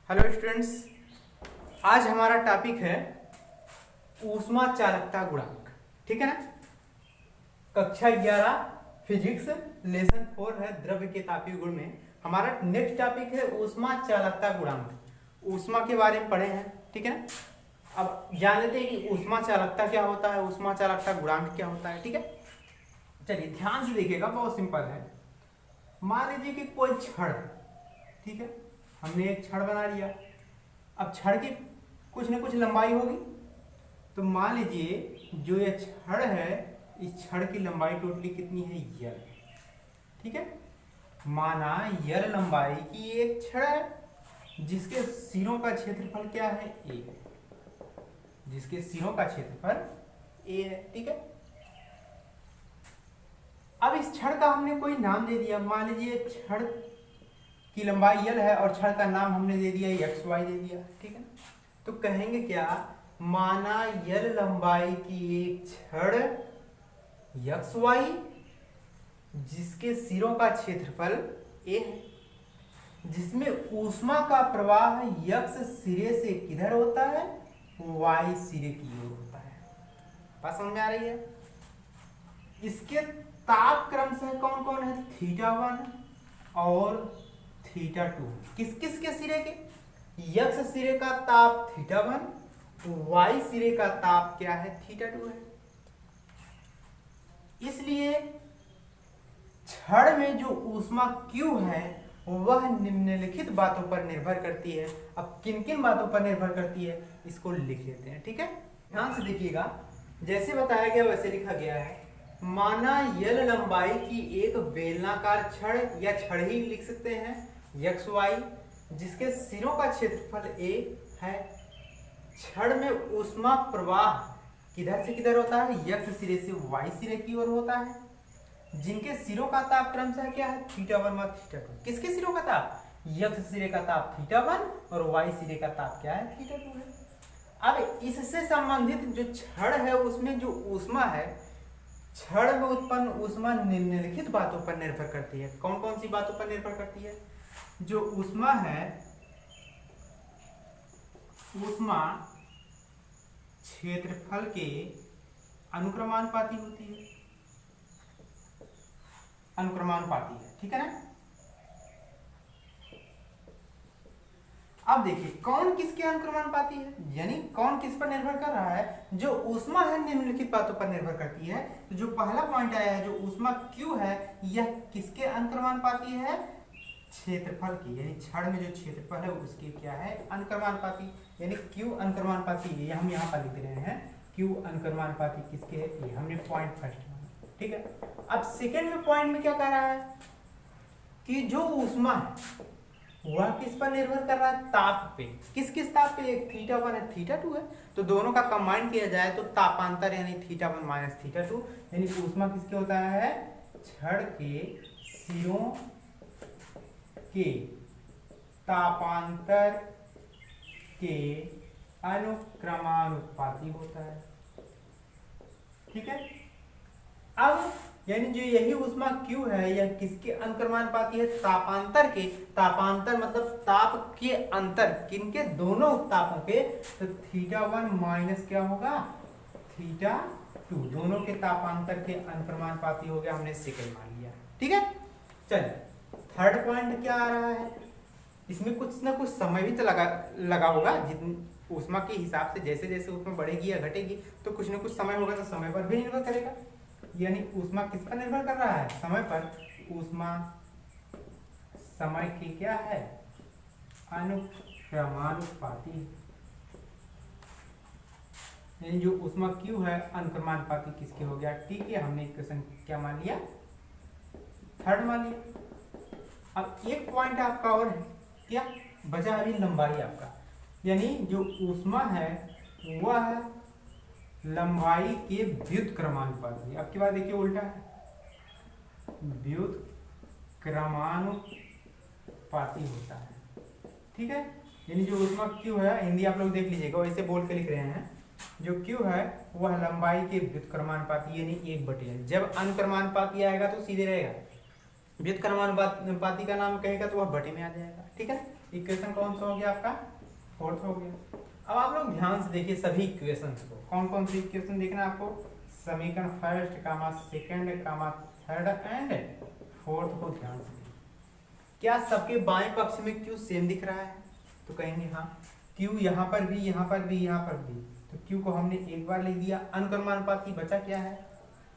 Hello students, आज हमारा topic है ऊष्मा चालकता गुणांक। ठीक है ना। कक्षा 11 फिजिक्स लेसन 4 है द्रव्य के तापीय गुण में। हमारा नेक्स्ट टॉपिक है ऊष्मा चालकता गुणांक। ऊष्मा के बारे में पढ़े हैं, ठीक है ना। अब जान लेते हैं कि ऊष्मा चालकता क्या होता है, ऊष्मा चालकता गुणांक क्या होता है। ठीक है, चलिए ध्यान से देखिएगा, बहुत सिंपल है। मान लीजिए कि कोई छड़, ठीक है, हमने एक छड़ बना लिया। अब छड़ की कुछ न कुछ लंबाई होगी, तो मान लीजिए जो ये छड़ है, इस छड़ की लंबाई टोटली कितनी है, यल। ठीक है, माना यल लंबाई की एक छड़ है जिसके सिरों का क्षेत्रफल क्या है, ए है। जिसके सिरों का क्षेत्रफल ए है। ठीक है, अब इस छड़ का हमने कोई नाम दे दिया। मान लीजिए छड़ की लंबाई यल है और छड़ का नाम हमने दे दिया एक्स वाई दे दिया। ठीक है, तो कहेंगे क्या, माना यल लंबाई की एक छड़ एक्स वाई जिसके सिरों का क्षेत्रफल ए है, जिसमें ऊष्मा का प्रवाह एक्स सिरे से किधर होता है, वाई सिरे की ओर होता है। बात समझ में आ रही है। इसके ताप क्रमशः कौन कौन है, θ1 और θ2। किस किस के सिरे के, यक्स सिरे का ताप θ1, वाई सिरे का ताप क्या है, θ2 है। इसलिए छड़ में जो ऊष्मा Q है वह निम्नलिखित बातों पर निर्भर करती है। अब किन किन बातों पर निर्भर करती है, इसको लिख लेते हैं। ठीक है, ध्यान से देखिएगा, जैसे बताया गया वैसे लिखा गया है। माना यल लंबाई की एक बेलनाकार छड़ या छड़ ही लिख सकते हैं एक्स वाई, जिसके सिरों का क्षेत्रफल ए है। छड़ में ऊष्मा प्रवाह किधर से किधर होता है, एक्स सिरे से वाई सिरे की ओर होता है, जिनके सिरों का ताप क्रमशः क्या है, θ1 और θ2। किसके सिरों का ताप, एक्स सिरे का ताप θ1 और वाई सिरे का ताप क्या है, θ2 है। अब इससे संबंधित जो छड़ है उसमें जो ऊष्मा है, छड़ में उत्पन्न ऊष्मा निम्नलिखित बातों पर निर्भर करती है। कौन कौन सी बातों पर निर्भर करती है, जो ऊष्मा है, ऊष्मा क्षेत्रफल के अनुक्रमानुपाती होती है, अनुक्रमानुपाती है। ठीक है ना। अब देखिए कौन किसके अनुक्रमानुपाती है, यानी कौन किस पर निर्भर कर रहा है, जो ऊष्मा है निम्नलिखित बातों पर निर्भर करती है। तो जो पहला पॉइंट आया है, जो ऊष्मा Q है, यह किसके अनुक्रमानुपाती है, क्षेत्रफल की, यानी छड़ में जो क्षेत्रफल है उसके क्या है, अनुक्रमानुपाती, यानी Q अनुक्रमानुपाती है। ये हम यहाँ पर लिख रहे हैं, Q अनुक्रमानुपाती किसके है, ये हमने पॉइंट फर्स्ट में। ठीक है, अब सेकेंड में पॉइंट में क्या कह रहा है कि जो ऊष्मा है वह किस पर निर्भर कर रहा है, ताप पे। किस किस ताप पे, एक θ1 है θ2 है, तो दोनों का कंबाइन किया जाए तो तापांतर यानी θ1 माइनस θ2, यानी ऊष्मा किसके होता है, छड़ के सिरों के तापांतर के अनुक्रमानुपाती होता है। ठीक है, अब यानी जो यही ऊष्मा Q है, यह किसके अनुक्रमानुपाती है, तापांतर के। तापांतर मतलब ताप के अंतर, किनके, दोनों तापों के। तो θ1 माइनस क्या होगा, θ2, दोनों के तापांतर के अनुक्रमानुपाती हो गया, हमने सेकंड मान लिया। ठीक है, चलिए थर्ड पॉइंट क्या आ रहा है, इसमें कुछ ना कुछ समय भी तो लगा होगा। जितनी ऊष्मा के हिसाब से जैसे जैसे ऊष्मा बढ़ेगी या घटेगी तो कुछ ना कुछ समय होगा, तो समय पर भी निर्भर करेगा। यानी ऊष्मा किस पर निर्भर कर रहा है, समय पर। ऊष्मा समय की क्या है, अनुक्रमानुपाती, यानी जो ऊष्मा Q है अनुक्रमानुपाती किसके हो गया। ठीक है, हमने इक्वेशन क्या मान लिया, थर्ड मान लिया। अब एक पॉइंट आपका और है, क्या बचा अभी, लंबाई आपका, यानी जो ऊष्मा है वह लंबाई के व्युत क्रमानुपाती। अब की बात देखिए उल्टा है, व्युत क्रमानुपाती होता है। ठीक है, यानी जो ऊष्मा Q है, हिंदी आप लोग देख लीजिएगा, वैसे बोल के लिख रहे हैं, जो Q है वह लंबाई के व्युत क्रमानुपाती यानी 1/n। जब अनुक्रमानुपाती आएगा तो सीधे रहेगा, व्युत क्रमानुपाती का नाम कहेगा तो वह बटे में आ जाएगा। ठीक है, इक्वेशन कौन सा हो गया आपका, फोर्थ हो गया। अब आप लोग ध्यान से देखिए सभी इक्वेशंस को, कौन कौन सी इक्वेशन देखना है आपको, समीकरण first comma second comma third and fourth को ध्यान से देखिए। क्या सबके बाएं पक्ष में क्यू सेम दिख रहा है, तो कहेंगे हाँ। क्यू यहाँ पर भी, यहाँ पर भी, यहाँ पर भी, तो क्यू को हमने एक बार लिख दिया। अनुक्रमानुपाती बचा क्या है,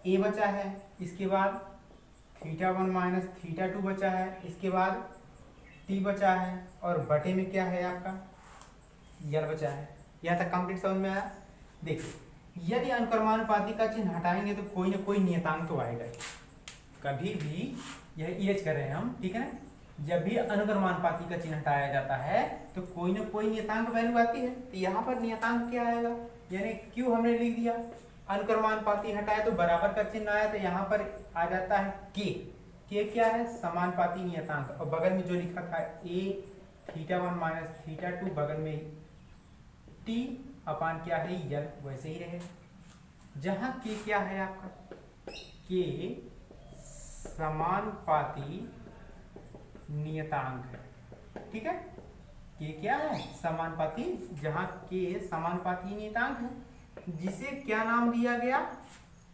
ए बचा है, इसके बाद θ1 माइनस θ2 बचा है, इसके बाद टी बचा है, और बटे में क्या है आपका यल बचा है। यहाँ तक कंप्लीट समझ में आया। देखिए यदि अनुक्रमानुपाती का चिन्ह हटाएंगे तो कोई ना कोई नियतांक तो आएगा ही। कभी भी यह इरेज कर रहे हैं हम, ठीक है ना, जब भी अनुक्रमानुपाती का चिन्ह हटाया जाता है तो कोई ना कोई नियतांक वैल्यू आती है। तो यहाँ पर नियतांक क्या आएगा, यानी क्यू हमने लिख दिया, अनुक्रमानुपाती हटाए तो बराबर का चिन्ह आया, तो यहाँ पर आ जाता है के क्या है, समानुपाती नियतांक, और बगल में जो लिखा था ए θ1 माइनस θ2, बगल में टी अपान क्या है यल, वैसे ही रहेगा। जहां के क्या है आपका, के समानुपाती नियतांक है, ठीक है। के क्या है, समानुपाती, जहां के समानुपाती नियतांक है, जिसे क्या नाम दिया गया,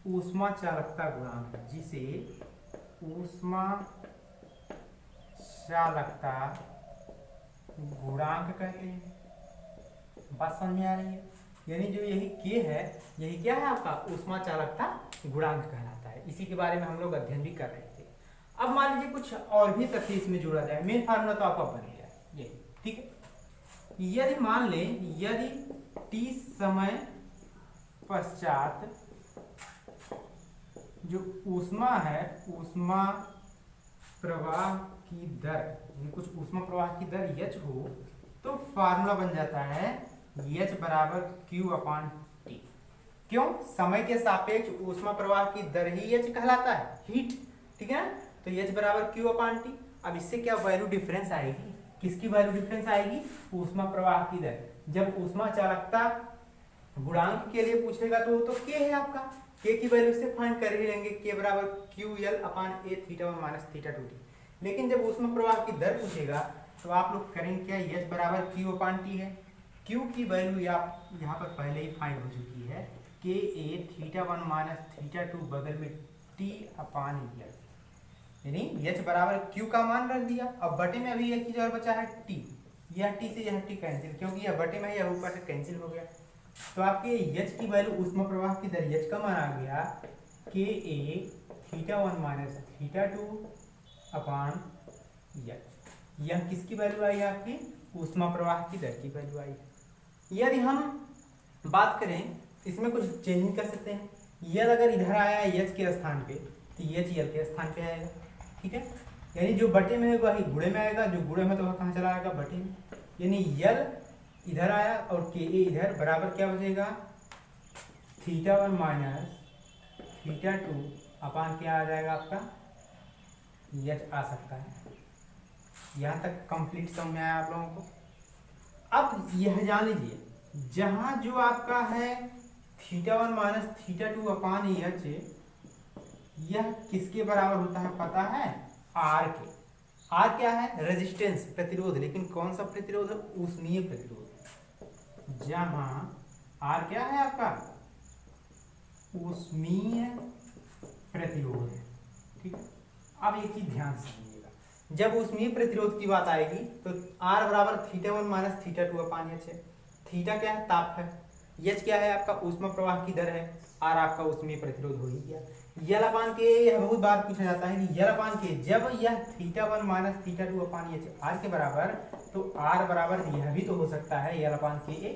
ऊष्मा चालकता गुणांक, जिसे ऊष्मा चालकता गुणांक कहते हैं। बात समझ में आ रही है, यानी जो यही के है, यही क्या है आपका ऊष्मा चालकता गुणांक कहलाता है। इसी के बारे में हम लोग अध्ययन भी कर रहे थे। अब मान लीजिए कुछ और भी तथ्य इसमें जोड़ा जाए, मेन फार्मूला तो आपका बन गया ये, ठीक है। यदि मान लें यदि टी समय पश्चात जो ऊष्मा है, ऊष्मा प्रवाह की दर, कुछ ऊष्मा प्रवाह की दर h हो, तो फार्मूला बन जाता है h बराबर q अपान टी। क्यों, समय के सापेक्ष ऊष्मा प्रवाह की दर ही h कहलाता है, हीट, ठीक है ना। तो h बराबर q अपान टी। अब इससे क्या वैल्यू डिफरेंस आएगी, किसकी वैल्यू डिफरेंस आएगी, ऊष्मा प्रवाह की दर। जब ऊष्मा चालकता गुणांक के लिए पूछेगा तो k है आपका, k की वैल्यू से फाइंड कर ही लेंगे, k बराबर क्यू यल अपान ए θ1 माइनस θ2 टी। लेकिन जब ऊष्मा प्रवाह की दर पूछेगा तो आप लोग करेंगे क्या, h बराबर q अपान टी है। q की वैल्यू यहाँ पर पहले ही फाइंड हो चुकी है, k ए θ1 माइनस θ2, बगल में t अपान यल, यानी h बराबर q का मान रख दिया। अब बटे में अभी एक चीज और बचा है t, यह t से यह t कैंसिल, क्योंकि यह बटे में है, यह ऊपर से कैंसिल हो गया। तो आपके h की वैल्यू ऊष्मा प्रवाह की दर h का मान आ गया k ए θ1 माइनस θ2 अपान यल। यह किसकी वैल्यू आई आपकी, ऊष्मा प्रवाह की दर की वैल्यू आई। यदि हम बात करें, इसमें कुछ चेंजिंग कर सकते हैं। यल अगर इधर आया h के स्थान पे तो h यल के स्थान पे आएगा, ठीक है। यानी जो बटे में है वही गुणे में आएगा, जो गुणे में तो वह कहाँ चला आएगा, बटे में। यानी यल इधर आया और के ए इधर, बराबर क्या बचेगा, θ1 माइनस θ2 अपान क्या आ जाएगा आपका, h आ सकता है। यहाँ तक कंप्लीट समझ में आया आप लोगों को। अब यह जान लीजिए, जहां जो आपका है θ1 माइनस θ2 अपान h, यह किसके बराबर होता है पता है, R के। R क्या है, रेजिस्टेंस, प्रतिरोध, लेकिन कौन सा प्रतिरोध है, ऊष्मीय प्रतिरोध। जहां R क्या है आपका, ऊष्मीय प्रतिरोध है, ठीक है। अब एक चीज ध्यान से समझिएगा, जब ऊष्मीय प्रतिरोध की बात आएगी तो R बराबर θ1 माइनस θ2 अपान h है। थीटा क्या है, ताप है, h क्या है आपका ऊष्मा प्रवाह की दर है, R आपका ऊष्मीय प्रतिरोध हो ही गया। यल अपान के, यह बहुत बार पूछा जाता है कि यल अपान के, जब यह θ1 माइनस θ2 अपान h R के बराबर, तो R बराबर यह भी तो हो सकता है यल अपान के ए,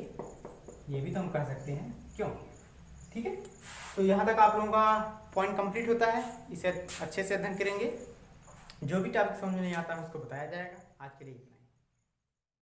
ये भी तो हम कह सकते हैं, क्यों, ठीक है। तो यहाँ तक आप लोगों का पॉइंट कंप्लीट होता है। इसे अच्छे से अध्ययन करेंगे, जो भी टॉपिक समझ में नहीं आता है उसको बताया जाएगा। आज के लिए